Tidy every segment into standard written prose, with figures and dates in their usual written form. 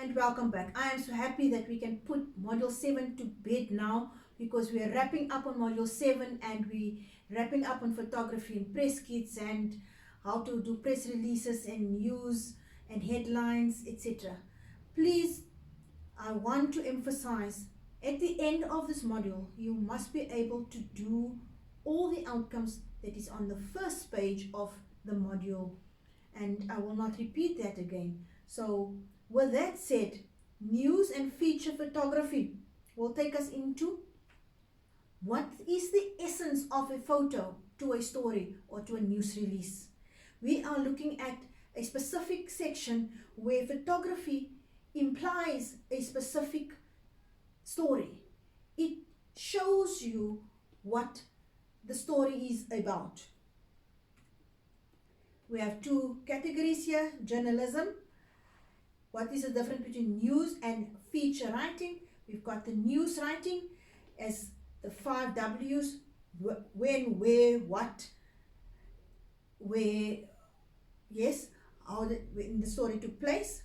and welcome back. I am so happy that we can put Module 7 to bed now because we are wrapping up on Module 7 and we wrapping up on photography and press kits and how to do press releases and news and headlines, etc. Please, I want to emphasize at the end of this module, you must be able to do all the outcomes that is on the first page of the module, and I will not repeat that again. So with that said, news and feature photography will take us into what is the essence of a photo to a story or to a news release. We are looking at a specific section where photography implies a specific story. It shows you what the story is about. We have two categories here: journalism. What is the difference between news and feature writing? We've got the news writing as the 5 W's: when, where, what, where, yes, how when the story took place.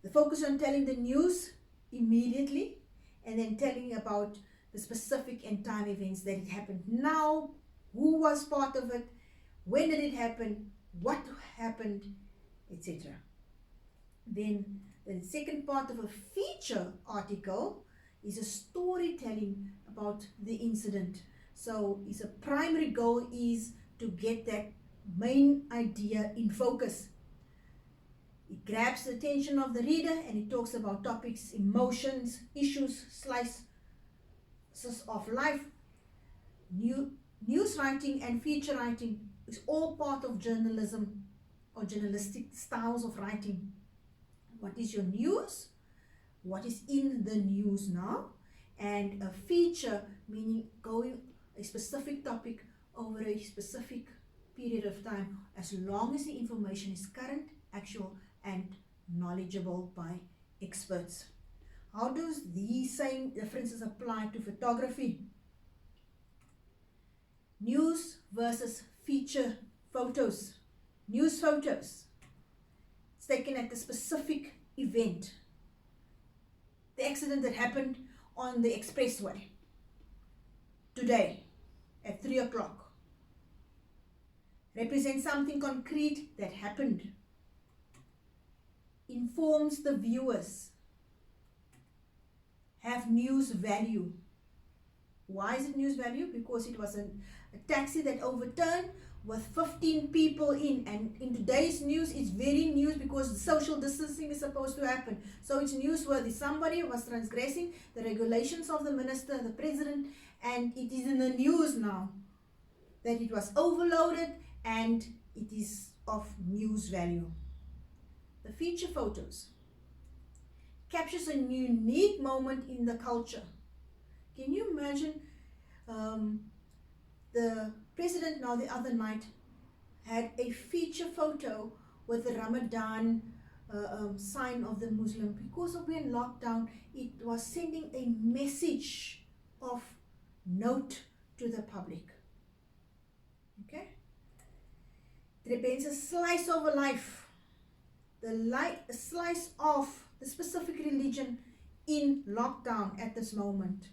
The focus on telling the news immediately, and then telling about the specific and time events that it happened now, who was part of it, when did it happen, what happened, etc. Then the second part of a feature article is a storytelling about the incident. So its a primary goal is to get that main idea in focus. It grabs the attention of the reader and it talks about topics, emotions, issues, slices of life. News writing and feature writing is all part of journalism or journalistic styles of writing. What is your news? What is in the news now? And a feature, meaning going a specific topic over a specific period of time, as long as the information is current, actual, and knowledgeable by experts. How does these same differences apply to photography? News versus feature photos. News photos, it's taken at the specific event. The accident that happened on the expressway today at 3 o'clock represents something concrete that happened, informs the viewers, have news value. Why is it news value? Because it was a taxi that overturned with 15 people in, and in today's news it's very news because social distancing is supposed to happen, so it's newsworthy. Somebody was transgressing the regulations of the minister, the president, and it is in the news now that it was overloaded and it is of news value. The feature photos captures a unique moment in the culture. Can you imagine the president now the other night had a feature photo with the Ramadan sign of the Muslim. Because of being locked down, it was sending a message of note to the public. Okay? It represents a slice of a life. A slice of the specific religion in lockdown at this moment.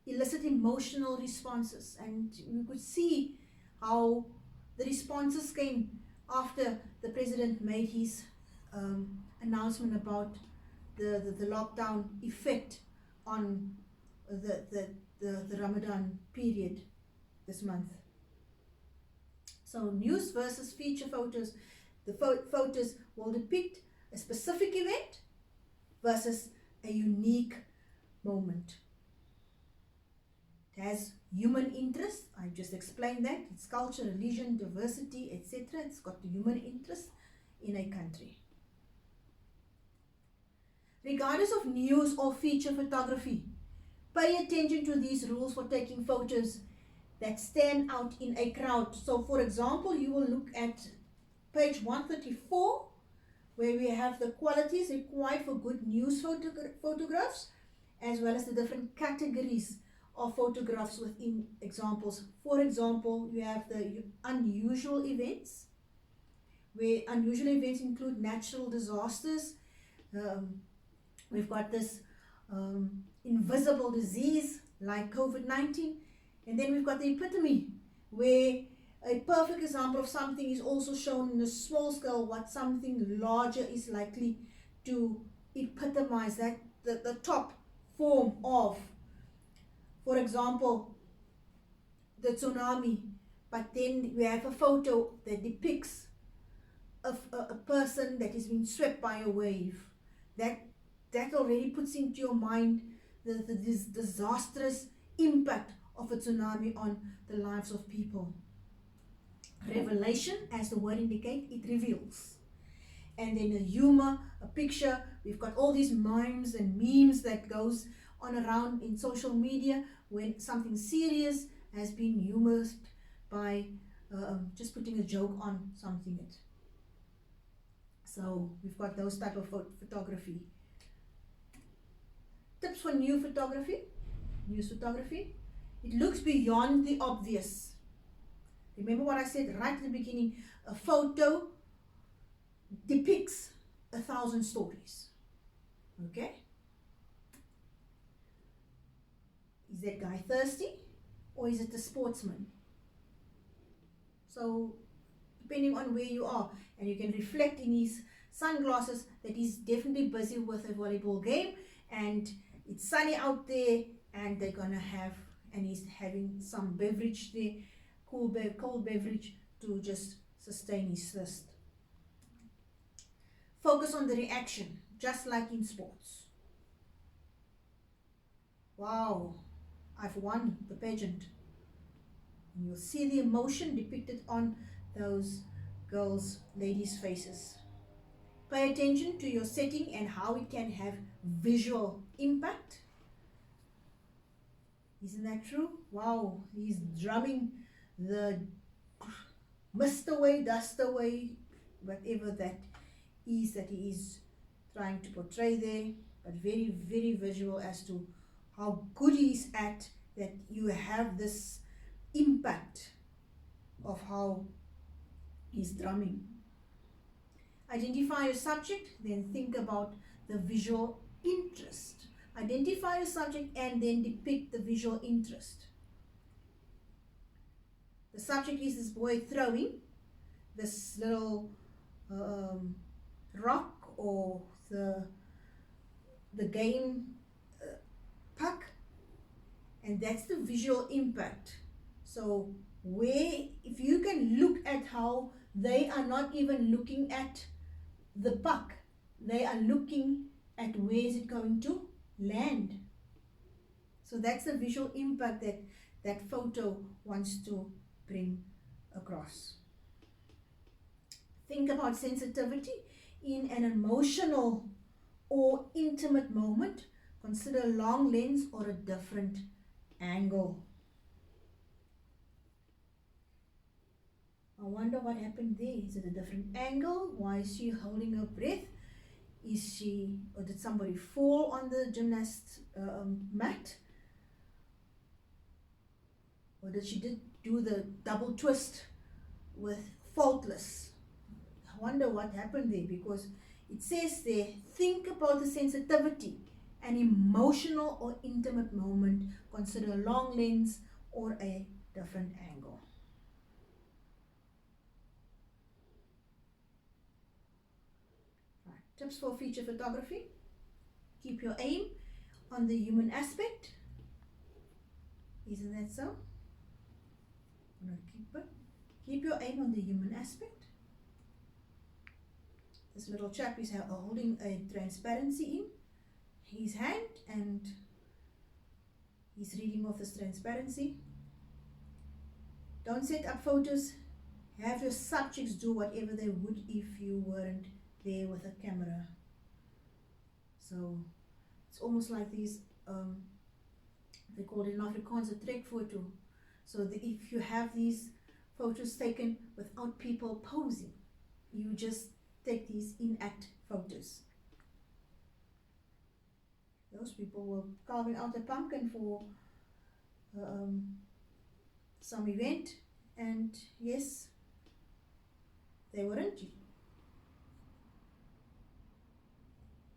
Elicit emotional responses, and you could see how the responses came after the president made his announcement about the lockdown effect on the Ramadan period this month. So news versus feature photos. The photos will depict a specific event versus a unique moment. It has human interest. I just explained that. It's culture, religion, diversity, etc. It's got the human interest in a country. Regardless of news or feature photography, pay attention to these rules for taking photos that stand out in a crowd. So for example, you will look at page 134, where we have the qualities required for good news photographs, as well as the different categories of photographs within examples. For example, you have the unusual events, where unusual events include natural disasters. We've got this invisible disease like COVID-19, and then we've got the epitome, where a perfect example of something is also shown in a small scale, what something larger is likely to epitomize, that the top form of, for example, the tsunami. But then we have a photo that depicts a person that is being swept by a wave. That already puts into your mind this disastrous impact of a tsunami on the lives of people. Revelation, as the word indicates, it reveals. And then a humor, a picture. We've got all these mimes and memes that goes on around in social media when something serious has been humored by just putting a joke on something. So we've got those type of photography. Tips for news photography. It looks beyond the obvious. Remember what I said right at the beginning, a photo depicts 1,000 stories. Okay? Is that guy thirsty or is it a sportsman? So, depending on where you are, and you can reflect in his sunglasses that he's definitely busy with a volleyball game, and it's sunny out there, and they're gonna have, and he's having some beverage there, cold beverage to just sustain his thirst. Focus on the reaction, just like in sports. Wow, I've won the pageant. And you'll see the emotion depicted on those ladies' faces. Pay attention to your setting and how it can have visual impact. Isn't that true? Wow, he's drumming the mist away, dust away, whatever that he is trying to portray there, but very, very visual as to how good he is at that. You have this impact of how he's drumming. Identify your subject, then think about the visual interest. Identify your subject and then depict the visual interest. The subject is this boy throwing this little rock or the game puck, and that's the visual impact. So if you can look at how they are not even looking at the puck, they are looking at where is it going to land. So that's the visual impact that photo wants to bring across. Think about sensitivity in an emotional or intimate moment. Consider a long lens or a different angle. I wonder what happened there. Is it a different angle? Why is she holding her breath? Or did somebody fall on the gymnast mat? Or did she do the double twist with faultless? I wonder what happened there, because it says there, think about the sensitivity, an emotional or intimate moment. Consider a long lens or a different angle. Right. Tips for feature photography. Keep your aim on the human aspect. Isn't that so? Keep your aim on the human aspect. This little chap is holding a transparency in his hand, and he's reading off this transparency. Don't set up photos. Have your subjects do whatever they would if you weren't there with a camera. So it's almost like these, they call it in Afrikaans a trekfoto. So if you have these photos taken without people posing, you just take these in-act photos. Those people were carving out a pumpkin for some event, and yes, they weren't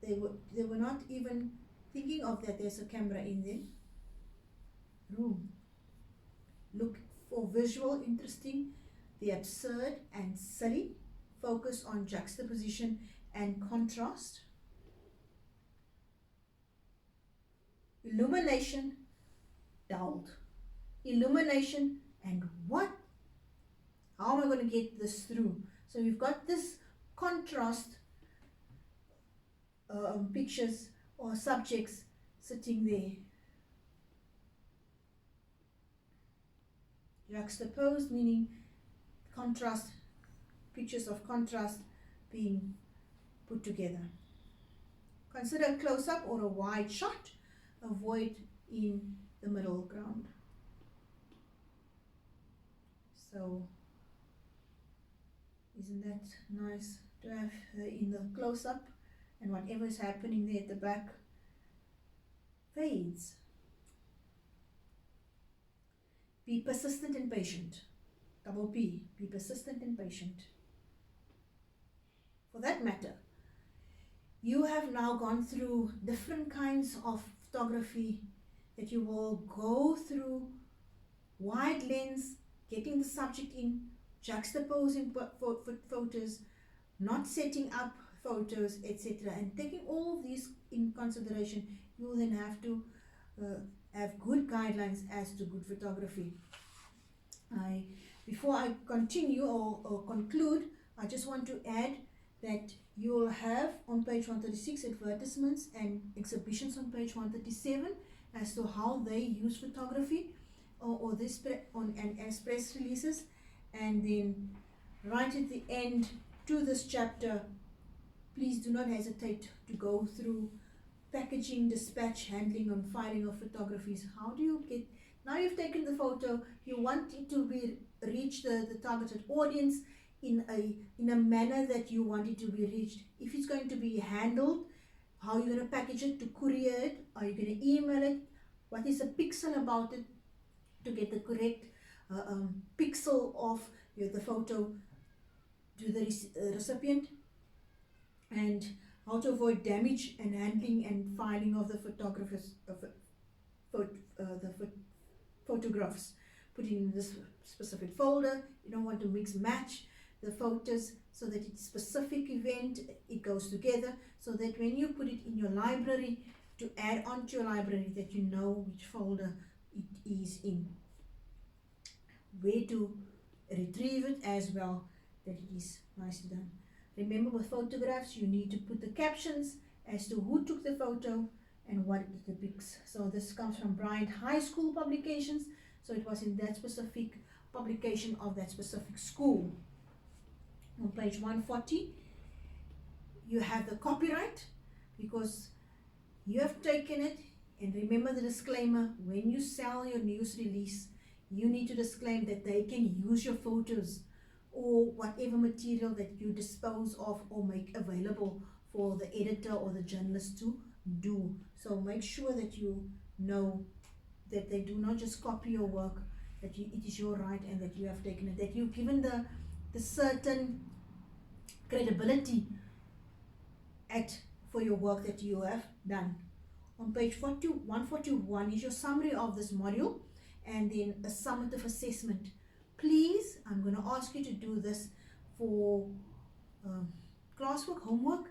they were not even thinking of that there's a camera in the room. Look for visual interesting, the absurd and silly. Focus on juxtaposition and contrast. Illumination, dulled. Illumination, and what? How am I going to get this through? So we've got this contrast pictures or subjects sitting there. Juxtaposed meaning contrast, pictures of contrast being put together. Consider a close-up or a wide shot. Avoid in the middle ground. So, isn't that nice to have her in the close-up, and whatever is happening there at the back fades. Be persistent and patient. Double P, be persistent and patient. For that matter, you have now gone through different kinds of photography that you will go through: wide lens, getting the subject in, juxtaposing photos, not setting up photos, etc. And taking all of these in consideration, you will then have to have good guidelines as to good photography. Before I continue or conclude, I just want to add that you will have on page 136 advertisements and exhibitions on page 137 as to how they use photography or this and as press releases. And then right at the end to this chapter, please do not hesitate to go through packaging, dispatch, handling, and filing of photographies. How do you get, now you've taken the photo, you want it to reach the targeted audience in a manner that you want it to be reached. If it's going to be handled, how are you going to package it to courier it? Are you going to email it? What is a pixel about it to get the correct pixel of the photo to the recipient? And how to avoid damage and handling and filing of the photographs. Put it in this specific folder. You don't want to mix match the photos so that it's specific event, it goes together, so that when you put it in your library to add on to your library, that you know which folder it is in. Where to retrieve it as well, that it is nicely done. Remember, with photographs you need to put the captions as to who took the photo and what it depicts. So this comes from Bryant High School publications, so it was in that specific publication of that specific school. On page 140 you have the copyright, because you have taken it, and remember the disclaimer: when you sell your news release, you need to disclaim that they can use your photos or whatever material that you dispose of or make available for the editor or the journalist to do. So make sure that you know that they do not just copy your work, that it is your right, and that you have taken it, that you've given the certain credibility for your work that you have done. On page 141 is your summary of this module, and then a summative assessment. Please, I'm going to ask you to do this for classwork, homework.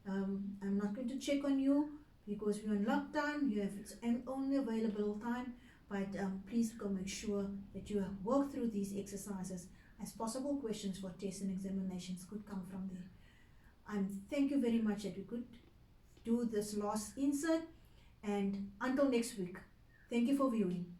I'm not going to check on you because we're in lockdown. You have its only available time, but please go make sure that you work through these exercises, as possible questions for tests and examinations could come from there. Thank you very much that we could do this last insert, and until next week, thank you for viewing.